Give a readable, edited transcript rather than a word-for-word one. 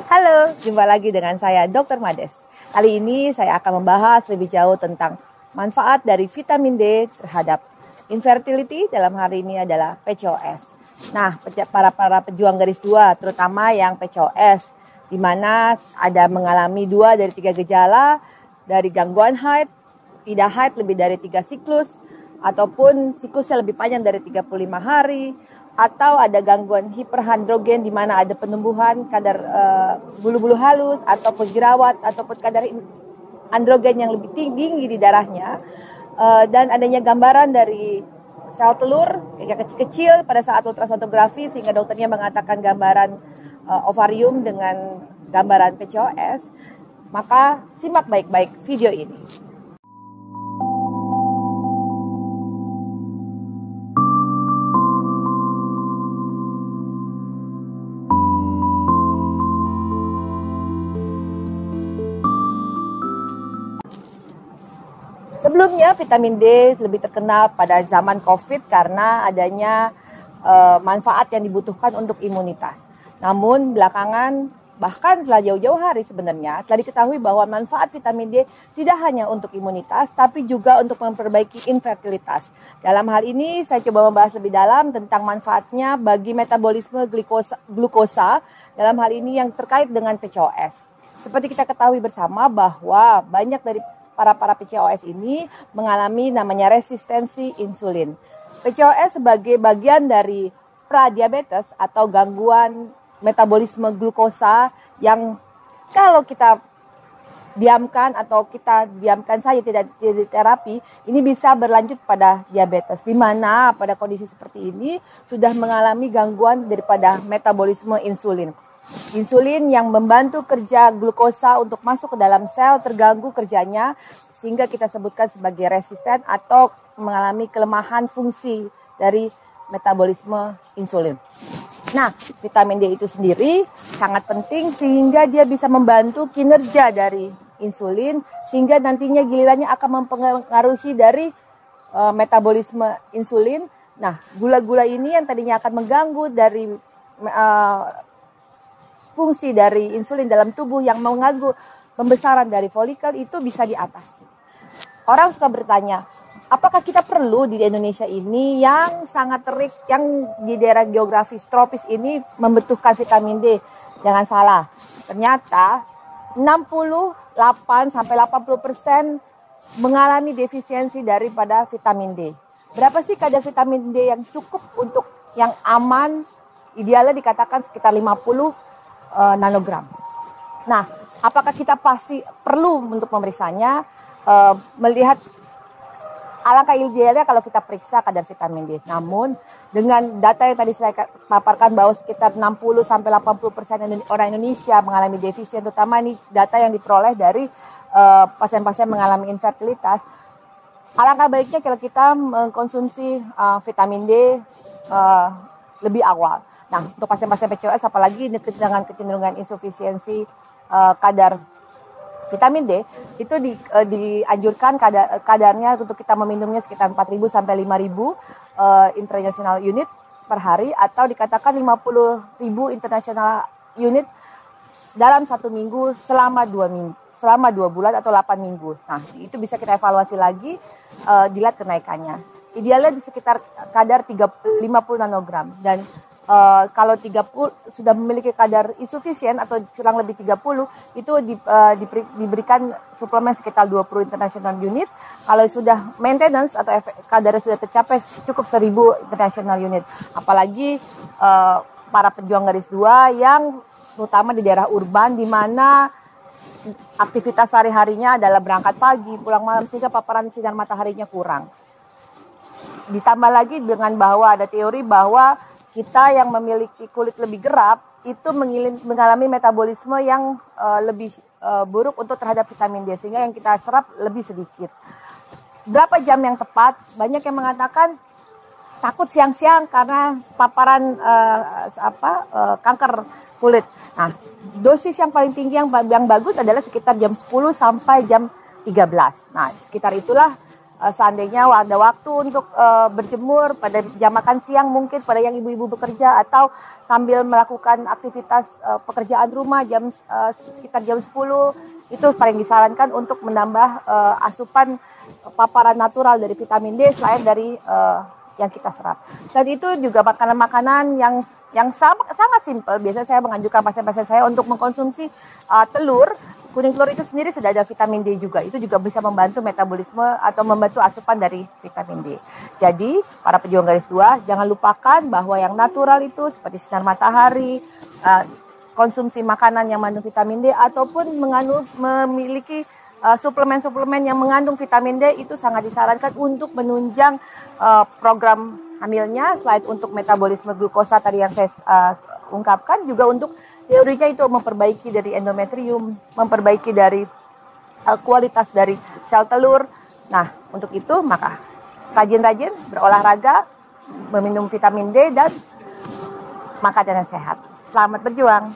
Halo, jumpa lagi dengan saya Dr. Mades. Kali ini saya akan membahas lebih jauh tentang manfaat dari vitamin D terhadap infertility, dalam hari ini adalah PCOS. Nah, para pejuang garis 2, terutama yang PCOS, di mana ada mengalami 2 dari 3 gejala dari gangguan haid, tidak haid lebih dari 3 siklus, ataupun siklusnya lebih panjang dari 35 hari, atau ada gangguan hiperandrogen di mana ada penumbuhan kadar bulu-bulu halus ataupun jerawat ataupun kadar androgen yang lebih tinggi di darahnya, dan adanya gambaran dari sel telur yang kecil-kecil pada saat ultrasonografi sehingga dokternya mengatakan gambaran ovarium dengan gambaran PCOS, maka simak baik-baik video ini. Sebelumnya vitamin D lebih terkenal pada zaman COVID karena adanya manfaat yang dibutuhkan untuk imunitas. Namun belakangan, bahkan setelah jauh-jauh hari sebenarnya, telah diketahui bahwa manfaat vitamin D tidak hanya untuk imunitas, tapi juga untuk memperbaiki infertilitas. Dalam hal ini saya coba membahas lebih dalam tentang manfaatnya bagi metabolisme glukosa, dalam hal ini yang terkait dengan PCOS. Seperti kita ketahui bersama bahwa banyak dari para PCOS ini mengalami namanya resistensi insulin. PCOS sebagai bagian dari pradiabetes atau gangguan metabolisme glukosa yang kalau kita diamkan atau kita diamkan saja tidak diterapi, ini bisa berlanjut pada diabetes, di mana pada kondisi seperti ini sudah mengalami gangguan daripada metabolisme insulin. Insulin yang membantu kerja glukosa untuk masuk ke dalam sel terganggu kerjanya sehingga kita sebutkan sebagai resisten atau mengalami kelemahan fungsi dari metabolisme insulin. Nah, vitamin D itu sendiri sangat penting sehingga dia bisa membantu kinerja dari insulin sehingga nantinya gilirannya akan mempengaruhi dari metabolisme insulin. Nah, gula-gula ini yang tadinya akan mengganggu dari fungsi dari insulin dalam tubuh yang mengganggu pembesaran dari folikel itu bisa diatasi. Orang suka bertanya, apakah kita perlu di Indonesia ini yang sangat terik, yang di daerah geografis tropis ini membutuhkan vitamin D? Jangan salah, ternyata 68-80% mengalami defisiensi daripada vitamin D. Berapa sih kadar vitamin D yang cukup untuk yang aman? Idealnya dikatakan sekitar 50 nanogram. Nah, apakah kita pasti perlu untuk memeriksanya? Melihat alangkah idealnya kalau kita periksa kadar vitamin D. Namun dengan data yang tadi saya paparkan bahwa sekitar 60-80% orang Indonesia mengalami defisien, terutama ini data yang diperoleh dari pasien-pasien mengalami infertilitas. Alangkah baiknya kalau kita mengkonsumsi vitamin D lebih awal. Nah, untuk pasien-pasien PCOS apalagi dengan kecenderungan insufisiensi kadar vitamin D, itu dianjurkan kadarnya untuk kita meminumnya sekitar 4.000 sampai 5.000 international unit per hari, atau dikatakan 50.000 international unit dalam 1 minggu selama 2 bulan atau 8 minggu. Nah, itu bisa kita evaluasi lagi dilihat kenaikannya. Idealnya di sekitar kadar 50 nanogram, dan kalau 30 sudah memiliki kadar insufisien atau kurang lebih 30, itu diberikan suplemen sekitar 20 international unit. Kalau sudah maintenance atau kadarnya sudah tercapai cukup 1.000 international unit. Apalagi para pejuang garis 2 yang terutama di daerah urban di mana aktivitas sehari-harinya adalah berangkat pagi, pulang malam sehingga paparan sinar mataharinya kurang. Ditambah lagi dengan bahwa ada teori bahwa kita yang memiliki kulit lebih gerap itu mengalami metabolisme yang lebih buruk untuk terhadap vitamin D, sehingga yang kita serap lebih sedikit. Berapa jam yang tepat? Banyak yang mengatakan takut siang-siang karena paparan kanker kulit. Nah, dosis yang paling tinggi yang bagus adalah sekitar jam 10 sampai jam 13. Nah, sekitar itulah seandainya ada waktu untuk berjemur pada jam makan siang, mungkin pada yang ibu-ibu bekerja atau sambil melakukan aktivitas pekerjaan rumah sekitar jam 10, itu paling disarankan untuk menambah asupan paparan natural dari vitamin D selain dari yang kita serap. Dan itu juga makanan-makanan yang sangat simpel. Biasanya saya menganjurkan pasien-pasien saya untuk mengkonsumsi telur. Kuning telur itu sendiri sudah ada vitamin D juga. Itu juga bisa membantu metabolisme atau membantu asupan dari vitamin D. Jadi, para pejuang garis 2, jangan lupakan bahwa yang natural itu seperti sinar matahari, konsumsi makanan yang mengandung vitamin D, ataupun memiliki suplemen-suplemen yang mengandung vitamin D itu sangat disarankan untuk menunjang program hamilnya. Selain untuk metabolisme glukosa tadi yang saya ungkapkan, juga untuk teorinya itu memperbaiki dari endometrium, memperbaiki dari kualitas dari sel telur. Nah, untuk itu maka rajin-rajin berolahraga, meminum vitamin D, dan makan yang sehat. Selamat berjuang.